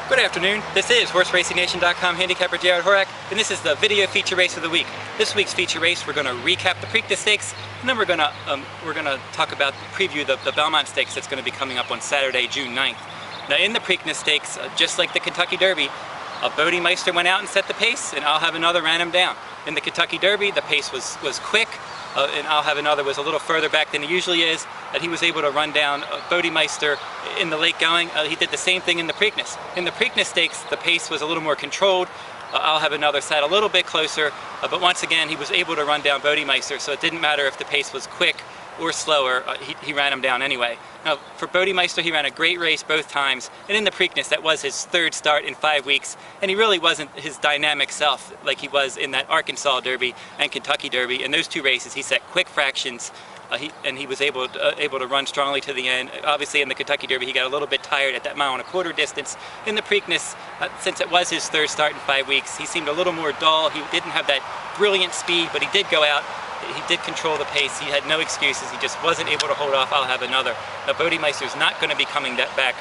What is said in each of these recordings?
Good afternoon, this is HorseRacingNation.com handicapper Jared Horak, and this is the video feature race of the week. This week's feature race, we're going to recap the Preakness Stakes, and then we're going to talk about, preview the Belmont Stakes that's going to be coming up on Saturday, June 9th. Now in the Preakness Stakes, just like the Kentucky Derby, Bodemeister went out and set the pace, and I'll Have Another ran him down. In the Kentucky Derby, the pace was quick, and I'll Have Another was a little further back than he usually is, and he was able to run down Bodemeister in the late going. He did the same thing in the Preakness. In the Preakness Stakes, the pace was a little more controlled. I'll Have Another sat a little bit closer, but once again, he was able to run down Bodemeister, so it didn't matter if the pace was quick or slower, he ran him down anyway. Now, for Bodemeister, he ran a great race both times, and in the Preakness, that was his third start in 5 weeks, and he really wasn't his dynamic self like he was in that Arkansas Derby and Kentucky Derby. In those two races, he set quick fractions, and he was able to run strongly to the end. Obviously, in the Kentucky Derby, he got a little bit tired at that 1.25 mile distance. In the Preakness, since it was his third start in 5 weeks, he seemed a little more dull. He didn't have that brilliant speed, but he did go out. He did control the pace. He had no excuses. He just wasn't able to hold off I'll Have Another. Now, Bodemeister's not going to be coming back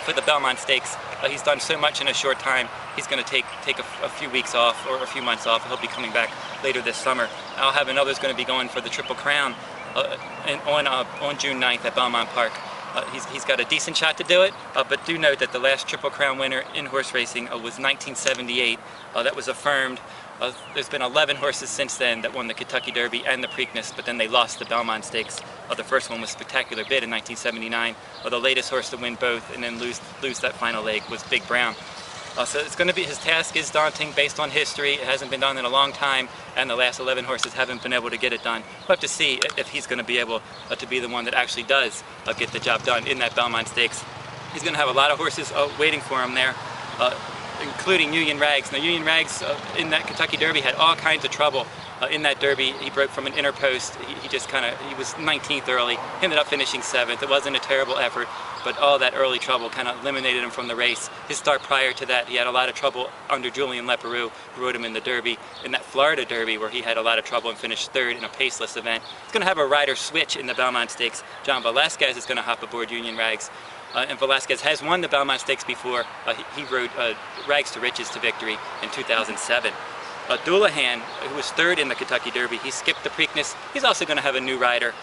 for the Belmont Stakes. He's done so much in a short time. He's going to take a few weeks off or a few months off. He'll be coming back later this summer. I'll Have Another's going to be going for the Triple Crown on June 9th at Belmont Park. He's got a decent shot to do it, but do note that the last Triple Crown winner in horse racing was 1978. That was affirmed. There's been 11 horses since then that won the Kentucky Derby and the Preakness, but then they lost the Belmont Stakes. The first one was Spectacular Bid in 1979. The latest horse to win both and then lose that final leg was Big Brown. So it's going to be, his task is daunting based on history. It hasn't been done in a long time, and the last 11 horses haven't been able to get it done. We'll have to see if he's going to be able to be the one that actually does get the job done in that Belmont Stakes. He's going to have a lot of horses waiting for him there, including Union Rags. Now, Union Rags in that Kentucky Derby had all kinds of trouble. In that Derby, he broke from an inner post. He was 19th early, ended up finishing 7th. It wasn't a terrible effort, but all that early trouble kind of eliminated him from the race. His start prior to that, he had a lot of trouble under Julian Leparoux, who rode him in the Derby. In that Florida Derby, where he had a lot of trouble and finished 3rd in a paceless event. He's going to have a rider switch in the Belmont Stakes. John Velasquez is going to hop aboard Union Rags. And Velasquez has won the Belmont Stakes before. He rode Rags to Riches to victory in 2007. Doulahan, who was 3rd in the Kentucky Derby, he skipped the Preakness. He's also going to have a new rider,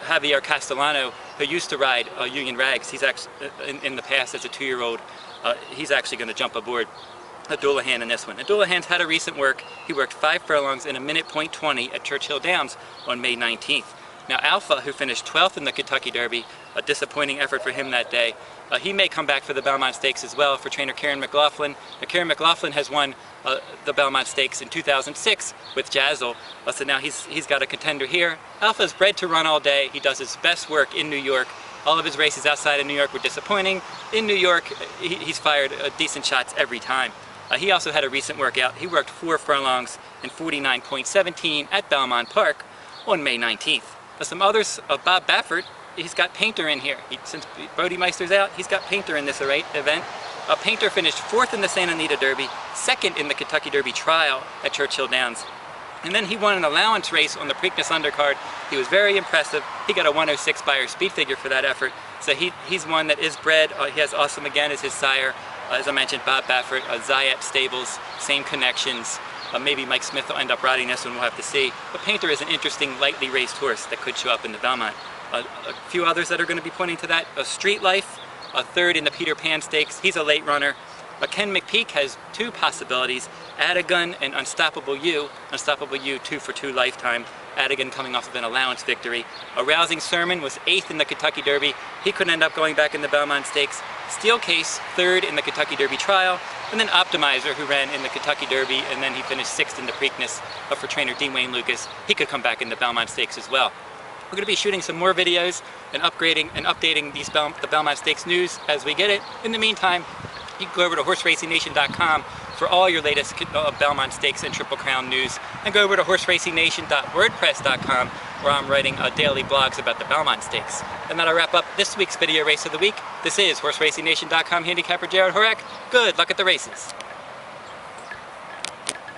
Javier Castellano, who used to ride Union Rags. He's actually, in the past as a 2-year-old, he's actually going to jump aboard Doulahan in this one. And Doulahan's had a recent work. He worked 5 furlongs in 1:20 at Churchill Downs on May 19th. Now, Alpha, who finished 12th in the Kentucky Derby, a disappointing effort for him that day. He may come back for the Belmont Stakes as well for trainer Karen McLaughlin. Now, Karen McLaughlin has won the Belmont Stakes in 2006 with Jazzle, so now he's got a contender here. Alpha's bred to run all day. He does his best work in New York. All of his races outside of New York were disappointing. In New York, he's fired decent shots every time. He also had a recent workout. He worked 4 furlongs in 49.17 at Belmont Park on May 19th. Some others, Bob Baffert, he's got Painter in here. Since Bodemeister's out, he's got Painter in this event. Painter finished 4th in the Santa Anita Derby, 2nd in the Kentucky Derby trial at Churchill Downs. And then he won an allowance race on the Preakness undercard. He was very impressive. He got a 106 Beyer speed figure for that effort. So he's one that is bred. He has Awesome Again as his sire. As I mentioned, Bob Baffert, Zayat Stables, same connections. Maybe Mike Smith will end up riding this one, we'll have to see. But Painter is an interesting, lightly raced horse that could show up in the Belmont. A few others that are going to be pointing to that. Street Life, 3rd in the Peter Pan Stakes. He's a late runner. Ken McPeak has 2 possibilities. Adigun and Unstoppable You. Unstoppable You, 2 for 2 lifetime. Adigun coming off of an allowance victory. A Rousing Sermon was 8th in the Kentucky Derby. He could end up going back in the Belmont Stakes. Steel Case, 3rd in the Kentucky Derby trial. And then Optimizer, who ran in the Kentucky Derby, and then he finished 6th in the Preakness for trainer Dean Wayne Lucas. He could come back in the Belmont Stakes as well. We're going to be shooting some more videos and upgrading and updating the Belmont Stakes news as we get it. In the meantime, you can go over to HorseRacingNation.com for all your latest Belmont Stakes and Triple Crown news, and go over to HorseRacingNation.wordpress.com, where I'm writing daily blogs about the Belmont Stakes. And that'll wrap up this week's video race of the week. This is HorseRacingNation.com handicapper Jared Horak. Good luck at the races.